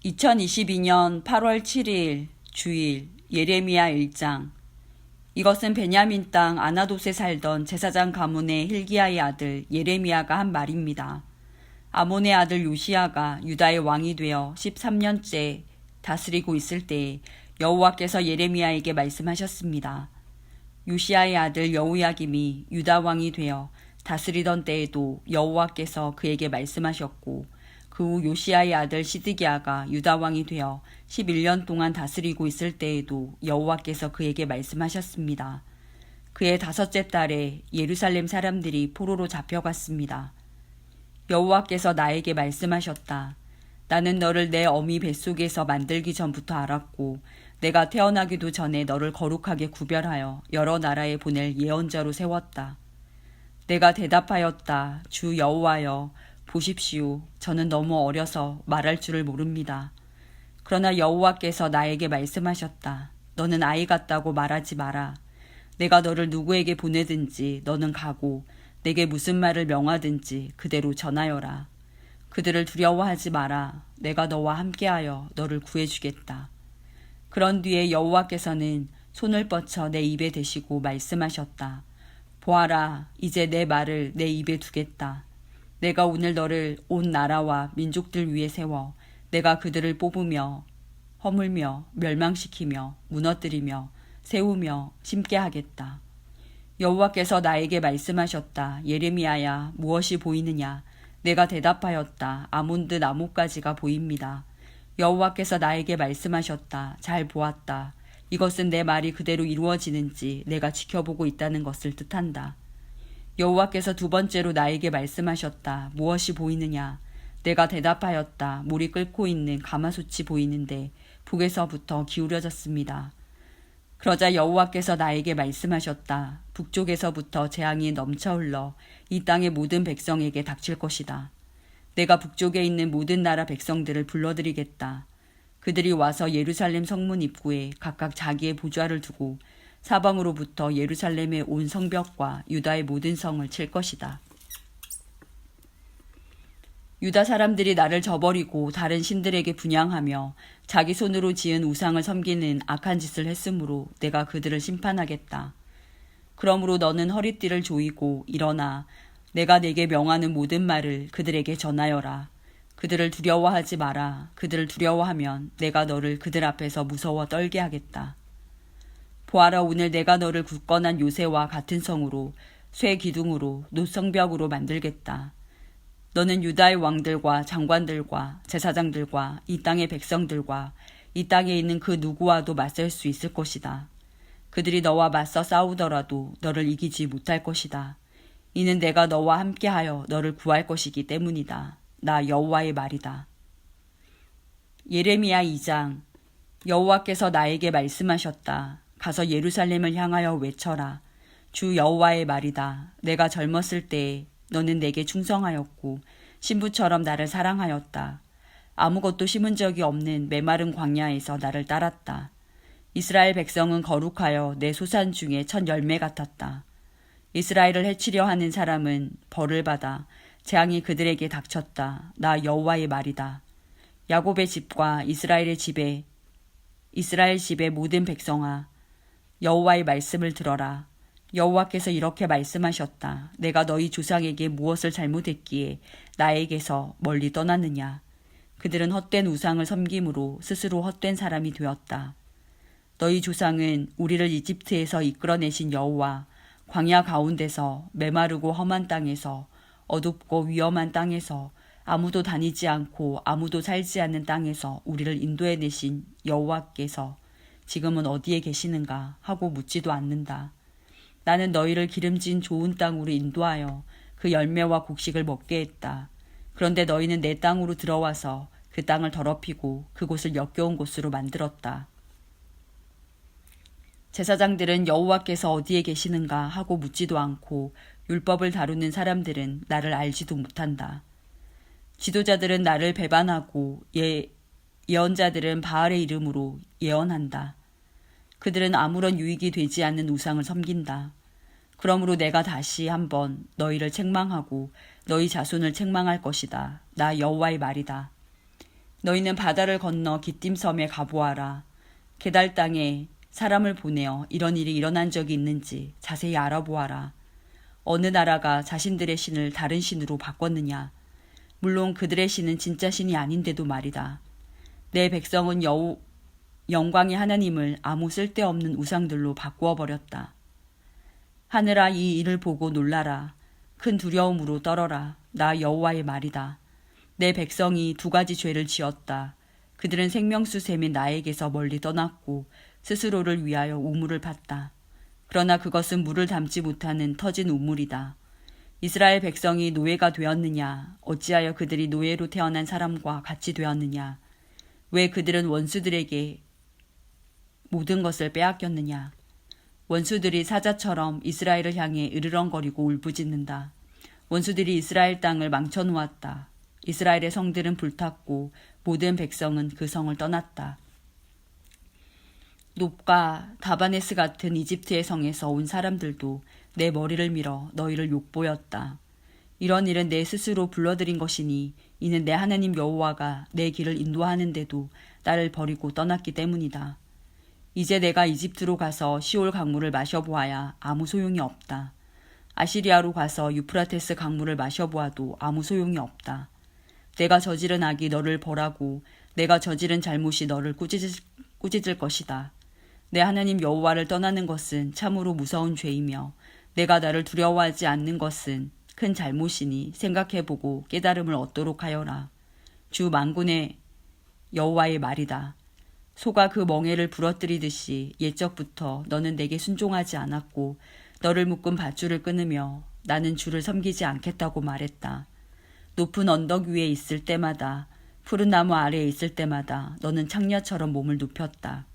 2022년 8월 7일 주일 예레미야 1장. 이것은 베냐민 땅 아나돗에 살던 제사장 가문의 hil기야의 아들 예레미야가 한 말입니다. 아몬의 아들 요시야가 유다의 왕이 되어 13년째 다스리고 있을 때에 여호와께서 예레미야에게 말씀하셨습니다. 요시야의 아들 여호야김이 유다 왕이 되어 다스리던 때에도 여호와께서 그에게 말씀하셨고, 그 후 요시야의 아들 시드기야가 유다 왕이 되어 11년 동안 다스리고 있을 때에도 여호와께서 그에게 말씀하셨습니다. 그의 5째 달에 예루살렘 사람들이 포로로 잡혀갔습니다. 여호와께서 나에게 말씀하셨다. 나는 너를 내 어미 뱃속에서 만들기 전부터 알았고, 내가 태어나기도 전에 너를 거룩하게 구별하여 여러 나라에 보낼 예언자로 세웠다. 내가 대답하였다. 주 여호와여, 보십시오. 저는 너무 어려서 말할 줄을 모릅니다. 그러나 여호와께서 나에게 말씀하셨다. 너는 아이 같다고 말하지 마라. 내가 너를 누구에게 보내든지 너는 가고 내게 무슨 말을 명하든지 그대로 전하여라. 그들을 두려워하지 마라. 내가 너와 함께하여 너를 구해주겠다. 그런 뒤에 여호와께서는 손을 뻗쳐 내 입에 대시고 말씀하셨다. 보아라, 이제 내 말을 내 입에 두겠다. 내가 오늘 너를 온 나라와 민족들 위에 세워 내가 그들을 뽑으며 허물며 멸망시키며 무너뜨리며 세우며 심게 하겠다. 여호와께서 나에게 말씀하셨다. 예레미야야, 무엇이 보이느냐? 내가 대답하였다. 아몬드 나뭇가지가 보입니다. 여호와께서 나에게 말씀하셨다. 잘 보았다. 이것은 내 말이 그대로 이루어지는지 내가 지켜보고 있다는 것을 뜻한다. 여호와께서 2번째로 나에게 말씀하셨다. 무엇이 보이느냐? 내가 대답하였다. 물이 끓고 있는 가마솥이 보이는데 북에서부터 기울어졌습니다. 그러자 여호와께서 나에게 말씀하셨다. 북쪽에서부터 재앙이 넘쳐 흘러 이 땅의 모든 백성에게 닥칠 것이다. 내가 북쪽에 있는 모든 나라 백성들을 불러들이겠다. 그들이 와서 예루살렘 성문 입구에 각각 자기의 보좌를 두고 사방으로부터 예루살렘의 온 성벽과 유다의 모든 성을 칠 것이다. 유다 사람들이 나를 저버리고 다른 신들에게 분향하며 자기 손으로 지은 우상을 섬기는 악한 짓을 했으므로 내가 그들을 심판하겠다. 그러므로 너는 허리띠를 조이고 일어나 내가 내게 명하는 모든 말을 그들에게 전하여라. 그들을 두려워하지 마라. 그들을 두려워하면 내가 너를 그들 앞에서 무서워 떨게 하겠다. 보아라, 오늘 내가 너를 굳건한 요새와 같은 성으로, 쇠 기둥으로, 노성벽으로 만들겠다. 너는 유다의 왕들과 장관들과 제사장들과 이 땅의 백성들과 이 땅에 있는 그 누구와도 맞설 수 있을 것이다. 그들이 너와 맞서 싸우더라도 너를 이기지 못할 것이다. 이는 내가 너와 함께하여 너를 구할 것이기 때문이다. 나 여호와의 말이다. 예레미야 2장. 여호와께서 나에게 말씀하셨다. 가서 예루살렘을 향하여 외쳐라. 주 여호와의 말이다. 내가 젊었을 때에 너는 내게 충성하였고 신부처럼 나를 사랑하였다. 아무것도 심은 적이 없는 메마른 광야에서 나를 따랐다. 이스라엘 백성은 거룩하여 내 소산 중에 첫 열매 같았다. 이스라엘을 해치려 하는 사람은 벌을 받아 재앙이 그들에게 닥쳤다. 나 여호와의 말이다. 야곱의 집과 이스라엘 집의 모든 백성아, 여호와의 말씀을 들어라. 여호와께서 이렇게 말씀하셨다. 내가 너희 조상에게 무엇을 잘못했기에 나에게서 멀리 떠났느냐? 그들은 헛된 우상을 섬김으로 스스로 헛된 사람이 되었다. 너희 조상은 우리를 이집트에서 이끌어내신 여호와, 광야 가운데서 메마르고 험한 땅에서, 어둡고 위험한 땅에서, 아무도 다니지 않고 아무도 살지 않는 땅에서 우리를 인도해내신 여호와께서 지금은 어디에 계시는가 하고 묻지도 않는다. 나는 너희를 기름진 좋은 땅으로 인도하여 그 열매와 곡식을 먹게 했다. 그런데 너희는 내 땅으로 들어와서 그 땅을 더럽히고 그곳을 역겨운 곳으로 만들었다. 제사장들은 여호와께서 어디에 계시는가 하고 묻지도 않고 율법을 다루는 사람들은 나를 알지도 못한다. 지도자들은 나를 배반하고 예언자들은 바알의 이름으로 예언한다. 그들은 아무런 유익이 되지 않는 우상을 섬긴다. 그러므로 내가 다시 한번 너희를 책망하고 너희 자손을 책망할 것이다. 나 여호와의 말이다. 너희는 바다를 건너 기띔섬에 가보아라. 게달 땅에 사람을 보내어 이런 일이 일어난 적이 있는지 자세히 알아보아라. 어느 나라가 자신들의 신을 다른 신으로 바꿨느냐. 물론 그들의 신은 진짜 신이 아닌데도 말이다. 내 백성은 영광의 하나님을 아무 쓸데없는 우상들로 바꾸어 버렸다. 하늘아, 이 일을 보고 놀라라. 큰 두려움으로 떨어라. 나 여호와의 말이다. 내 백성이 두 가지 죄를 지었다. 그들은 생명수 샘인 나에게서 멀리 떠났고 스스로를 위하여 우물을 팠다. 그러나 그것은 물을 담지 못하는 터진 우물이다. 이스라엘 백성이 노예가 되었느냐? 어찌하여 그들이 노예로 태어난 사람과 같이 되었느냐? 왜 그들은 원수들에게 모든 것을 빼앗겼느냐? 원수들이 사자처럼 이스라엘을 향해 으르렁거리고 울부짖는다. 원수들이 이스라엘 땅을 망쳐놓았다. 이스라엘의 성들은 불탔고 모든 백성은 그 성을 떠났다. 놉과 다바네스 같은 이집트의 성에서 온 사람들도 내 머리를 밀어 너희를 욕보였다. 이런 일은 내 스스로 불러들인 것이니 이는 내 하나님 여호와가 내 길을 인도하는데도 나를 버리고 떠났기 때문이다. 이제 내가 이집트로 가서 시올 강물을 마셔보아야 아무 소용이 없다. 아시리아로 가서 유프라테스 강물을 마셔보아도 아무 소용이 없다. 내가 저지른 악이 너를 벌하고 내가 저지른 잘못이 너를 꾸짖을 것이다. 내 하나님 여호와를 떠나는 것은 참으로 무서운 죄이며 내가 나를 두려워하지 않는 것은 큰 잘못이니 생각해보고 깨달음을 얻도록 하여라. 주 만군의 여호와의 말이다. 소가 그 멍에를 부러뜨리듯이 옛적부터 너는 내게 순종하지 않았고 너를 묶은 밧줄을 끊으며 나는 주를 섬기지 않겠다고 말했다. 높은 언덕 위에 있을 때마다 푸른 나무 아래에 있을 때마다 너는 창녀처럼 몸을 눕혔다.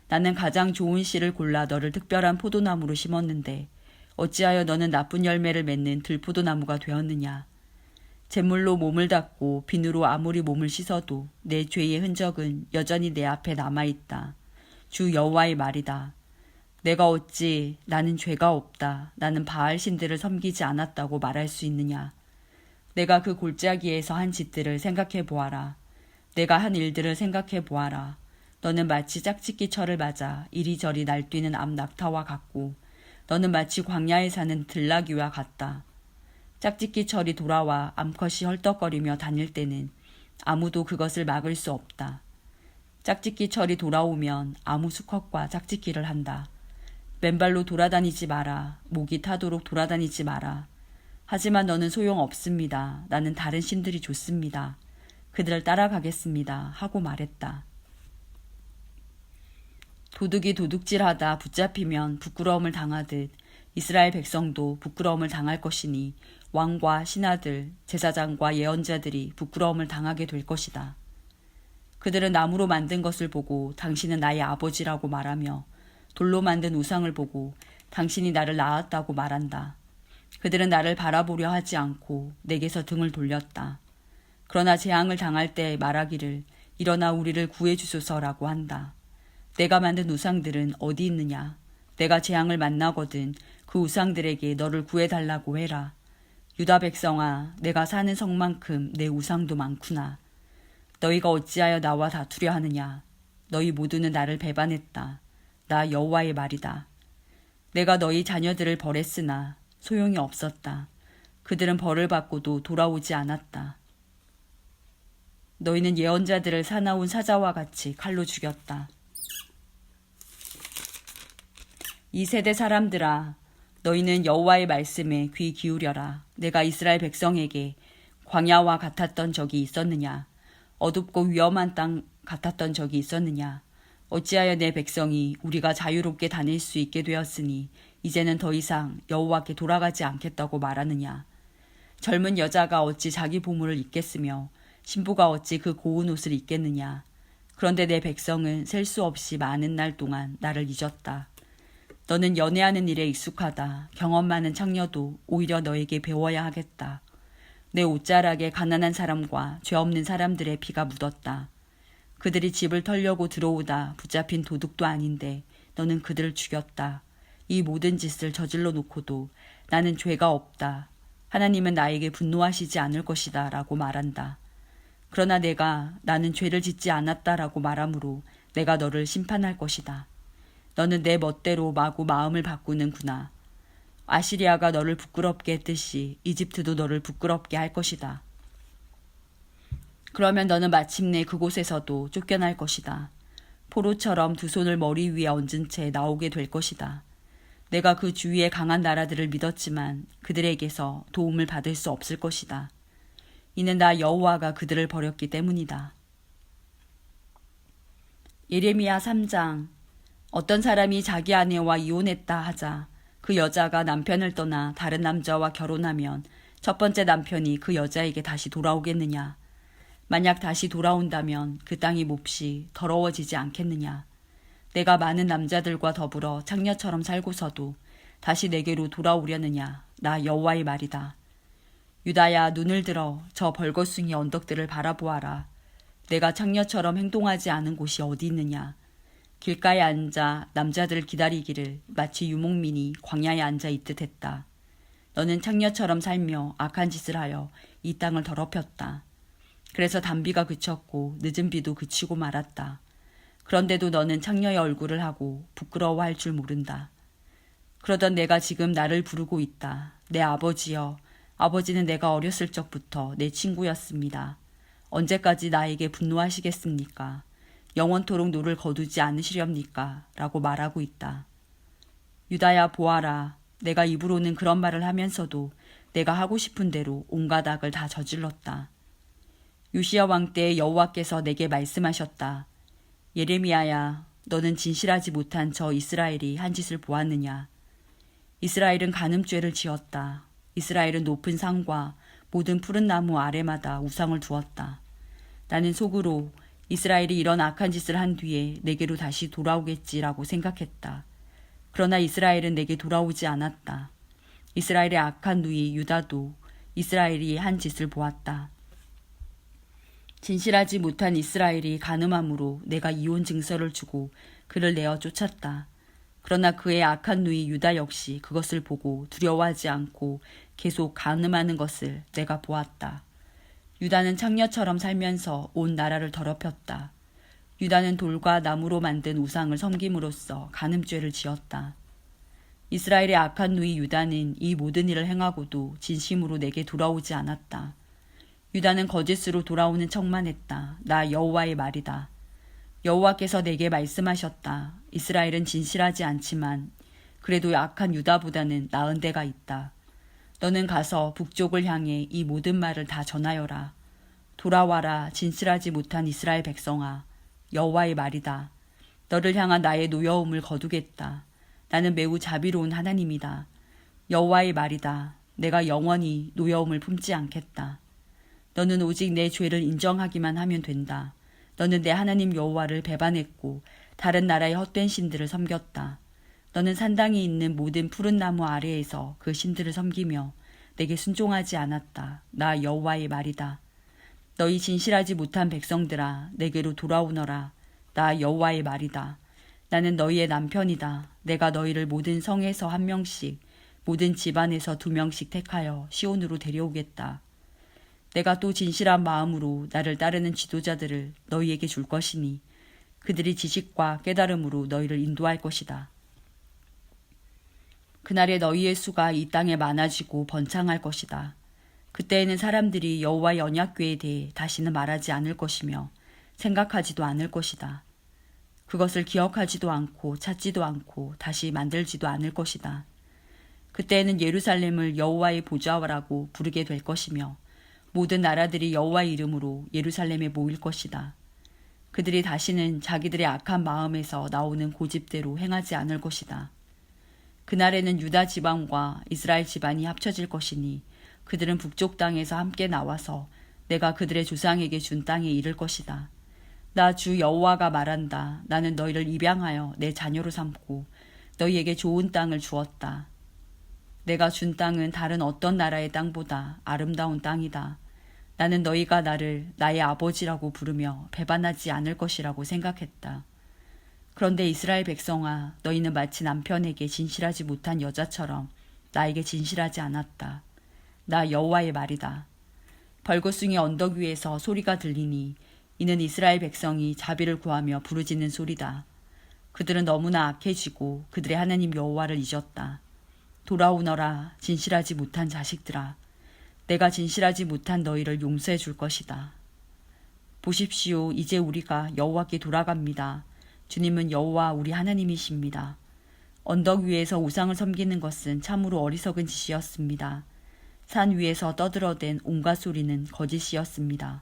나는 가장 좋은 씨를 골라 너를 특별한 포도나무로 심었는데 어찌하여 너는 나쁜 열매를 맺는 들포도나무가 되었느냐. 잿물로 몸을 닦고 비누로 아무리 몸을 씻어도 내 죄의 흔적은 여전히 내 앞에 남아있다. 주 여호와의 말이다. 내가 어찌 나는 죄가 없다. 나는 바알 신들을 섬기지 않았다고 말할 수 있느냐. 내가 그 골짜기에서 한 짓들을 생각해 보아라. 내가 한 일들을 생각해 보아라. 너는 마치 짝짓기 철을 맞아 이리저리 날뛰는 암낙타와 같고 너는 마치 광야에 사는 들나귀와 같다. 짝짓기 철이 돌아와 암컷이 헐떡거리며 다닐 때는 아무도 그것을 막을 수 없다. 짝짓기 철이 돌아오면 아무 수컷과 짝짓기를 한다. 맨발로 돌아다니지 마라. 목이 타도록 돌아다니지 마라. 하지만 너는 소용없습니다. 나는 다른 신들이 좋습니다. 그들을 따라가겠습니다. 하고 말했다. 도둑이 도둑질하다 붙잡히면 부끄러움을 당하듯 이스라엘 백성도 부끄러움을 당할 것이니 왕과 신하들, 제사장과 예언자들이 부끄러움을 당하게 될 것이다. 그들은 나무로 만든 것을 보고 당신은 나의 아버지라고 말하며 돌로 만든 우상을 보고 당신이 나를 낳았다고 말한다. 그들은 나를 바라보려 하지 않고 내게서 등을 돌렸다. 그러나 재앙을 당할 때 말하기를 일어나 우리를 구해주소서라고 한다. 내가 만든 우상들은 어디 있느냐? 내가 재앙을 만나거든 그 우상들에게 너를 구해달라고 해라. 유다 백성아, 내가 사는 성만큼 내 우상도 많구나. 너희가 어찌하여 나와 다투려 하느냐? 너희 모두는 나를 배반했다. 나 여호와의 말이다. 내가 너희 자녀들을 벌했으나 소용이 없었다. 그들은 벌을 받고도 돌아오지 않았다. 너희는 예언자들을 사나운 사자와 같이 칼로 죽였다. 이 세대 사람들아, 너희는 여호와의 말씀에 귀 기울여라. 내가 이스라엘 백성에게 광야와 같았던 적이 있었느냐? 어둡고 위험한 땅 같았던 적이 있었느냐? 어찌하여 내 백성이 우리가 자유롭게 다닐 수 있게 되었으니 이제는 더 이상 여호와께 돌아가지 않겠다고 말하느냐? 젊은 여자가 어찌 자기 보물을 잊겠으며 신부가 어찌 그 고운 옷을 입겠느냐? 그런데 내 백성은 셀 수 없이 많은 날 동안 나를 잊었다. 너는 연애하는 일에 익숙하다. 경험 많은 창녀도 오히려 너에게 배워야 하겠다. 내 옷자락에 가난한 사람과 죄 없는 사람들의 피가 묻었다. 그들이 집을 털려고 들어오다 붙잡힌 도둑도 아닌데 너는 그들을 죽였다. 이 모든 짓을 저질러 놓고도 나는 죄가 없다. 하나님은 나에게 분노하시지 않을 것이다 라고 말한다. 그러나 나는 죄를 짓지 않았다라고 말하므로 내가 너를 심판할 것이다. 너는 내 멋대로 마구 마음을 바꾸는구나. 아시리아가 너를 부끄럽게 했듯이 이집트도 너를 부끄럽게 할 것이다. 그러면 너는 마침내 그곳에서도 쫓겨날 것이다. 포로처럼 두 손을 머리 위에 얹은 채 나오게 될 것이다. 내가 그 주위의 강한 나라들을 믿었지만 그들에게서 도움을 받을 수 없을 것이다. 이는 나 여호와가 그들을 버렸기 때문이다. 예레미야 3장. 어떤 사람이 자기 아내와 이혼했다 하자 그 여자가 남편을 떠나 다른 남자와 결혼하면 첫 번째 남편이 그 여자에게 다시 돌아오겠느냐? 만약 다시 돌아온다면 그 땅이 몹시 더러워지지 않겠느냐? 내가 많은 남자들과 더불어 창녀처럼 살고서도 다시 내게로 돌아오려느냐? 나 여호와의 말이다. 유다야, 눈을 들어 저 벌거숭이 언덕들을 바라보아라. 내가 창녀처럼 행동하지 않은 곳이 어디 있느냐? 길가에 앉아 남자들을 기다리기를 마치 유목민이 광야에 앉아 있듯 했다. 너는 창녀처럼 살며 악한 짓을 하여 이 땅을 더럽혔다. 그래서 단비가 그쳤고 늦은 비도 그치고 말았다. 그런데도 너는 창녀의 얼굴을 하고 부끄러워할 줄 모른다. 그러던 내가 지금 나를 부르고 있다. 내 아버지여, 아버지는 내가 어렸을 적부터 내 친구였습니다. 언제까지 나에게 분노하시겠습니까? 영원토록 노를 거두지 않으시렵니까? 라고 말하고 있다. 유다야, 보아라. 내가 입으로는 그런 말을 하면서도 내가 하고 싶은 대로 온갖 악을 다 저질렀다. 요시야 왕 때 여호와께서 내게 말씀하셨다. 예레미야야, 너는 진실하지 못한 저 이스라엘이 한 짓을 보았느냐? 이스라엘은 간음죄를 지었다. 이스라엘은 높은 산과 모든 푸른 나무 아래마다 우상을 두었다. 나는 속으로 이스라엘이 이런 악한 짓을 한 뒤에 내게로 다시 돌아오겠지라고 생각했다. 그러나 이스라엘은 내게 돌아오지 않았다. 이스라엘의 악한 누이 유다도 이스라엘이 한 짓을 보았다. 진실하지 못한 이스라엘이 간음함으로 내가 이혼 증서를 주고 그를 내어 쫓았다. 그러나 그의 악한 누이 유다 역시 그것을 보고 두려워하지 않고 계속 간음하는 것을 내가 보았다. 유다는 창녀처럼 살면서 온 나라를 더럽혔다. 유다는 돌과 나무로 만든 우상을 섬김으로써 간음죄를 지었다. 이스라엘의 악한 누이 유다는 이 모든 일을 행하고도 진심으로 내게 돌아오지 않았다. 유다는 거짓으로 돌아오는 척만 했다. 나 여호와의 말이다. 여호와께서 내게 말씀하셨다. 이스라엘은 진실하지 않지만 그래도 악한 유다보다는 나은 데가 있다. 너는 가서 북쪽을 향해 이 모든 말을 다 전하여라. 돌아와라, 진실하지 못한 이스라엘 백성아. 여호와의 말이다. 너를 향한 나의 노여움을 거두겠다. 나는 매우 자비로운 하나님이다. 여호와의 말이다. 내가 영원히 노여움을 품지 않겠다. 너는 오직 내 죄를 인정하기만 하면 된다. 너는 내 하나님 여호와를 배반했고 다른 나라의 헛된 신들을 섬겼다. 너는 산당이 있는 모든 푸른 나무 아래에서 그 신들을 섬기며 내게 순종하지 않았다. 나 여호와의 말이다. 너희 진실하지 못한 백성들아, 내게로 돌아오너라. 나 여호와의 말이다. 나는 너희의 남편이다. 내가 너희를 모든 성에서 한 명씩, 모든 집안에서 2명씩 택하여 시온으로 데려오겠다. 내가 또 진실한 마음으로 나를 따르는 지도자들을 너희에게 줄 것이니 그들이 지식과 깨달음으로 너희를 인도할 것이다. 그날에 너희의 수가 이 땅에 많아지고 번창할 것이다. 그때에는 사람들이 여호와의 언약궤에 대해 다시는 말하지 않을 것이며 생각하지도 않을 것이다. 그것을 기억하지도 않고 찾지도 않고 다시 만들지도 않을 것이다. 그때에는 예루살렘을 여호와의 보좌라고 부르게 될 것이며 모든 나라들이 여호와의 이름으로 예루살렘에 모일 것이다. 그들이 다시는 자기들의 악한 마음에서 나오는 고집대로 행하지 않을 것이다. 그날에는 유다 지방과 이스라엘 집안이 합쳐질 것이니 그들은 북쪽 땅에서 함께 나와서 내가 그들의 조상에게 준 땅에 이를 것이다. 나 주 여호와가 말한다. 나는 너희를 입양하여 내 자녀로 삼고 너희에게 좋은 땅을 주었다. 내가 준 땅은 다른 어떤 나라의 땅보다 아름다운 땅이다. 나는 너희가 나를 나의 아버지라고 부르며 배반하지 않을 것이라고 생각했다. 그런데 이스라엘 백성아, 너희는 마치 남편에게 진실하지 못한 여자처럼 나에게 진실하지 않았다. 나 여호와의 말이다. 벌거숭이 언덕 위에서 소리가 들리니 이는 이스라엘 백성이 자비를 구하며 부르짖는 소리다. 그들은 너무나 악해지고 그들의 하나님 여호와를 잊었다. 돌아오너라 진실하지 못한 자식들아. 내가 진실하지 못한 너희를 용서해 줄 것이다. 보십시오. 이제 우리가 여호와께 돌아갑니다. 주님은 여호와 우리 하나님이십니다. 언덕 위에서 우상을 섬기는 것은 참으로 어리석은 짓이었습니다. 산 위에서 떠들어댄 온갖 소리는 거짓이었습니다.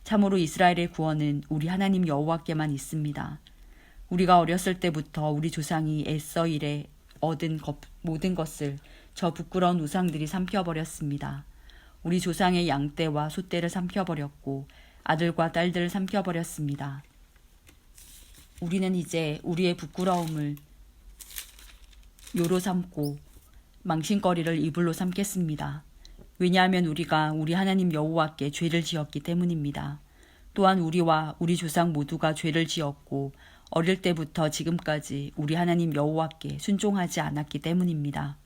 참으로 이스라엘의 구원은 우리 하나님 여호와께만 있습니다. 우리가 어렸을 때부터 우리 조상이 애써 일해 얻은 모든 것을 저 부끄러운 우상들이 삼켜버렸습니다. 우리 조상의 양떼와 소떼를 삼켜버렸고 아들과 딸들을 삼켜버렸습니다. 우리는 이제 우리의 부끄러움을 요로 삼고 망신거리를 이불로 삼겠습니다. 왜냐하면 우리가 우리 하나님 여호와께 죄를 지었기 때문입니다. 또한 우리와 우리 조상 모두가 죄를 지었고 어릴 때부터 지금까지 우리 하나님 여호와께 순종하지 않았기 때문입니다.